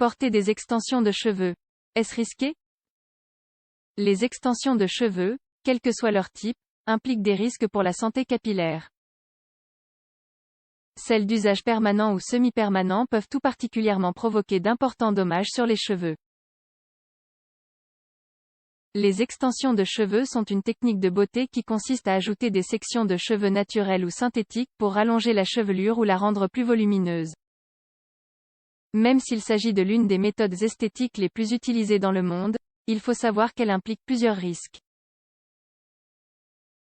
Porter des extensions de cheveux. Est-ce risqué? Les extensions de cheveux, quel que soit leur type, impliquent des risques pour la santé capillaire. Celles d'usage permanent ou semi-permanent peuvent tout particulièrement provoquer d'importants dommages sur les cheveux. Les extensions de cheveux sont une technique de beauté qui consiste à ajouter des sections de cheveux naturels ou synthétiques pour rallonger la chevelure ou la rendre plus volumineuse. Même s'il s'agit de l'une des méthodes esthétiques les plus utilisées dans le monde, il faut savoir qu'elle implique plusieurs risques.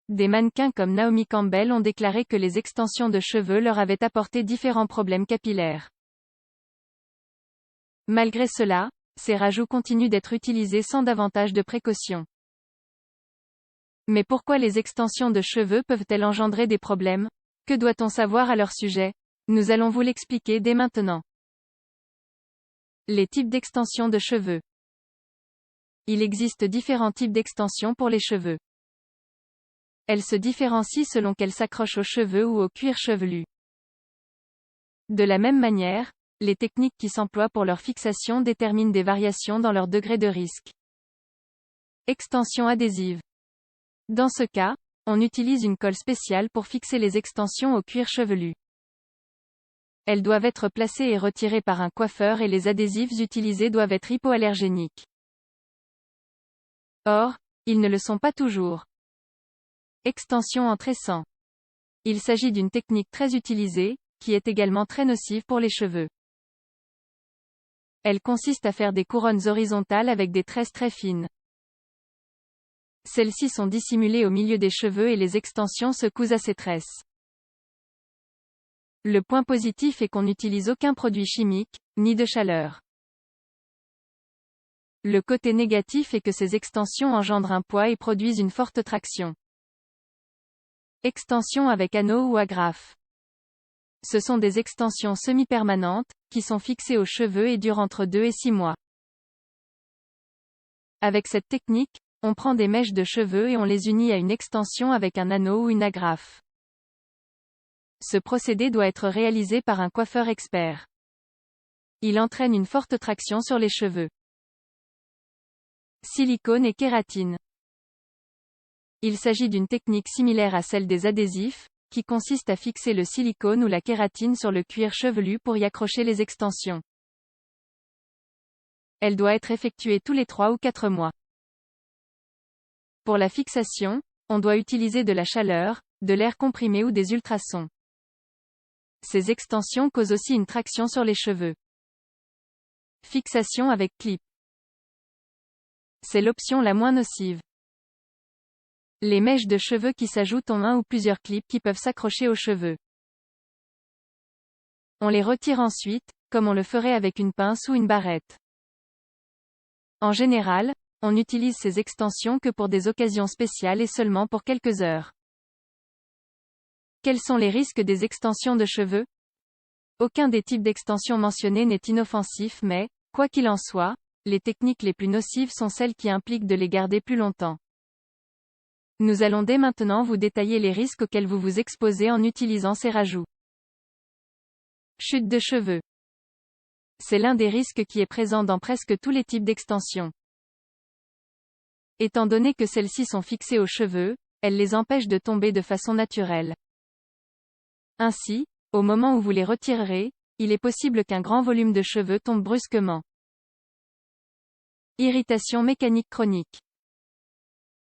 Des mannequins comme Naomi Campbell ont déclaré que les extensions de cheveux leur avaient apporté différents problèmes capillaires. Malgré cela, ces rajouts continuent d'être utilisés sans davantage de précautions. Mais pourquoi les extensions de cheveux peuvent-elles engendrer des problèmes? Que doit-on savoir à leur sujet? Nous allons vous l'expliquer dès maintenant. Les types d'extensions de cheveux. Il existe différents types d'extensions pour les cheveux. Elles se différencient selon qu'elles s'accrochent aux cheveux ou au cuir chevelu. De la même manière, les techniques qui s'emploient pour leur fixation déterminent des variations dans leur degré de risque. Extension adhésive. Dans ce cas, on utilise une colle spéciale pour fixer les extensions au cuir chevelu. Elles doivent être placées et retirées par un coiffeur et les adhésifs utilisés doivent être hypoallergéniques. Or, ils ne le sont pas toujours. Extension en tressant. Il s'agit d'une technique très utilisée, qui est également très nocive pour les cheveux. Elle consiste à faire des couronnes horizontales avec des tresses très fines. Celles-ci sont dissimulées au milieu des cheveux et les extensions se cousent à ces tresses. Le point positif est qu'on n'utilise aucun produit chimique, ni de chaleur. Le côté négatif est que ces extensions engendrent un poids et produisent une forte traction. Extension avec anneau ou agrafe. Ce sont des extensions semi-permanentes, qui sont fixées aux cheveux et durent entre 2 et 6 mois. Avec cette technique, on prend des mèches de cheveux et on les unit à une extension avec un anneau ou une agrafe. Ce procédé doit être réalisé par un coiffeur expert. Il entraîne une forte traction sur les cheveux. Silicone et kératine. Il s'agit d'une technique similaire à celle des adhésifs, qui consiste à fixer le silicone ou la kératine sur le cuir chevelu pour y accrocher les extensions. Elle doit être effectuée tous les 3 ou 4 mois. Pour la fixation, on doit utiliser de la chaleur, de l'air comprimé ou des ultrasons. Ces extensions causent aussi une traction sur les cheveux. Fixation avec clip. C'est l'option la moins nocive. Les mèches de cheveux qui s'ajoutent ont un ou plusieurs clips qui peuvent s'accrocher aux cheveux. On les retire ensuite, comme on le ferait avec une pince ou une barrette. En général, on utilise ces extensions que pour des occasions spéciales et seulement pour quelques heures. Quels sont les risques des extensions de cheveux? Aucun des types d'extensions mentionnés n'est inoffensif mais, quoi qu'il en soit, les techniques les plus nocives sont celles qui impliquent de les garder plus longtemps. Nous allons dès maintenant vous détailler les risques auxquels vous vous exposez en utilisant ces rajouts. Chute de cheveux. C'est l'un des risques qui est présent dans presque tous les types d'extensions. Étant donné que celles-ci sont fixées aux cheveux, elles les empêchent de tomber de façon naturelle. Ainsi, au moment où vous les retirerez, il est possible qu'un grand volume de cheveux tombe brusquement. Irritation mécanique chronique.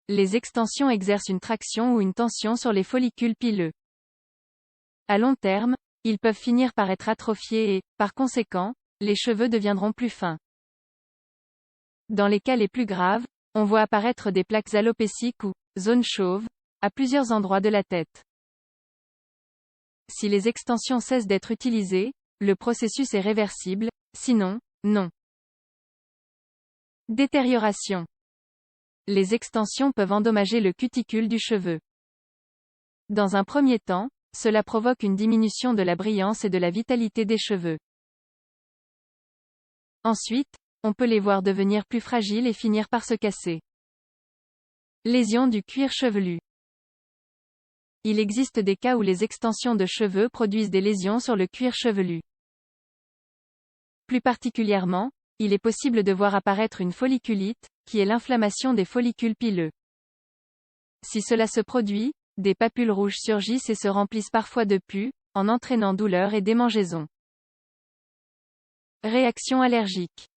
Les extensions exercent une traction ou une tension sur les follicules pileux. À long terme, ils peuvent finir par être atrophiés et, par conséquent, les cheveux deviendront plus fins. Dans les cas les plus graves, on voit apparaître des plaques alopéciques ou zones chauves à plusieurs endroits de la tête. Si les extensions cessent d'être utilisées, le processus est réversible, sinon, non. Détérioration. Les extensions peuvent endommager le cuticule du cheveu. Dans un premier temps, cela provoque une diminution de la brillance et de la vitalité des cheveux. Ensuite, on peut les voir devenir plus fragiles et finir par se casser. Lésion du cuir chevelu. Il existe des cas où les extensions de cheveux produisent des lésions sur le cuir chevelu. Plus particulièrement, il est possible de voir apparaître une folliculite, qui est l'inflammation des follicules pileux. Si cela se produit, des papules rouges surgissent et se remplissent parfois de pus, en entraînant douleur et démangeaison. Réaction allergique.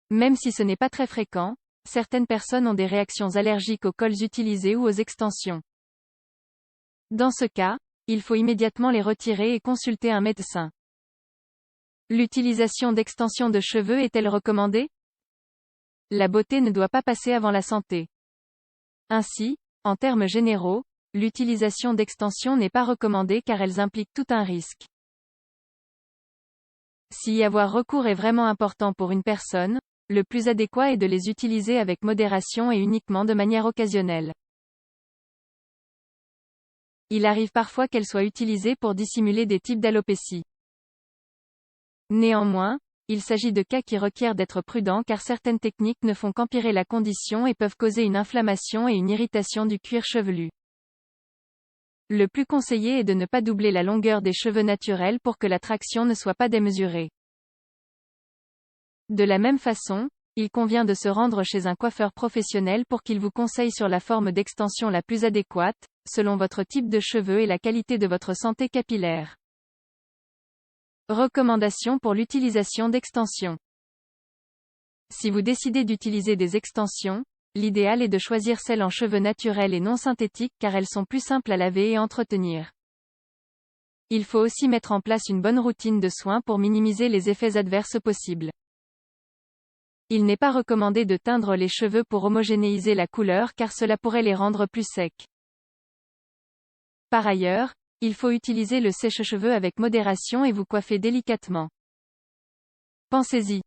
Même si ce n'est pas très fréquent, certaines personnes ont des réactions allergiques aux cols utilisés ou aux extensions. Dans ce cas, il faut immédiatement les retirer et consulter un médecin. L'utilisation d'extensions de cheveux est-elle recommandée? La beauté ne doit pas passer avant la santé. Ainsi, en termes généraux, l'utilisation d'extensions n'est pas recommandée car elles impliquent tout un risque. Si y avoir recours est vraiment important pour une personne, le plus adéquat est de les utiliser avec modération et uniquement de manière occasionnelle. Il arrive parfois qu'elles soient utilisées pour dissimuler des types d'alopécie. Néanmoins, il s'agit de cas qui requièrent d'être prudents car certaines techniques ne font qu'empirer la condition et peuvent causer une inflammation et une irritation du cuir chevelu. Le plus conseillé est de ne pas doubler la longueur des cheveux naturels pour que la traction ne soit pas démesurée. De la même façon, il convient de se rendre chez un coiffeur professionnel pour qu'il vous conseille sur la forme d'extension la plus adéquate, selon votre type de cheveux et la qualité de votre santé capillaire. Recommandations pour l'utilisation d'extensions. Si vous décidez d'utiliser des extensions, l'idéal est de choisir celles en cheveux naturels et non synthétiques car elles sont plus simples à laver et à entretenir. Il faut aussi mettre en place une bonne routine de soins pour minimiser les effets adverses possibles. Il n'est pas recommandé de teindre les cheveux pour homogénéiser la couleur car cela pourrait les rendre plus secs. Par ailleurs, il faut utiliser le sèche-cheveux avec modération et vous coiffer délicatement. Pensez-y.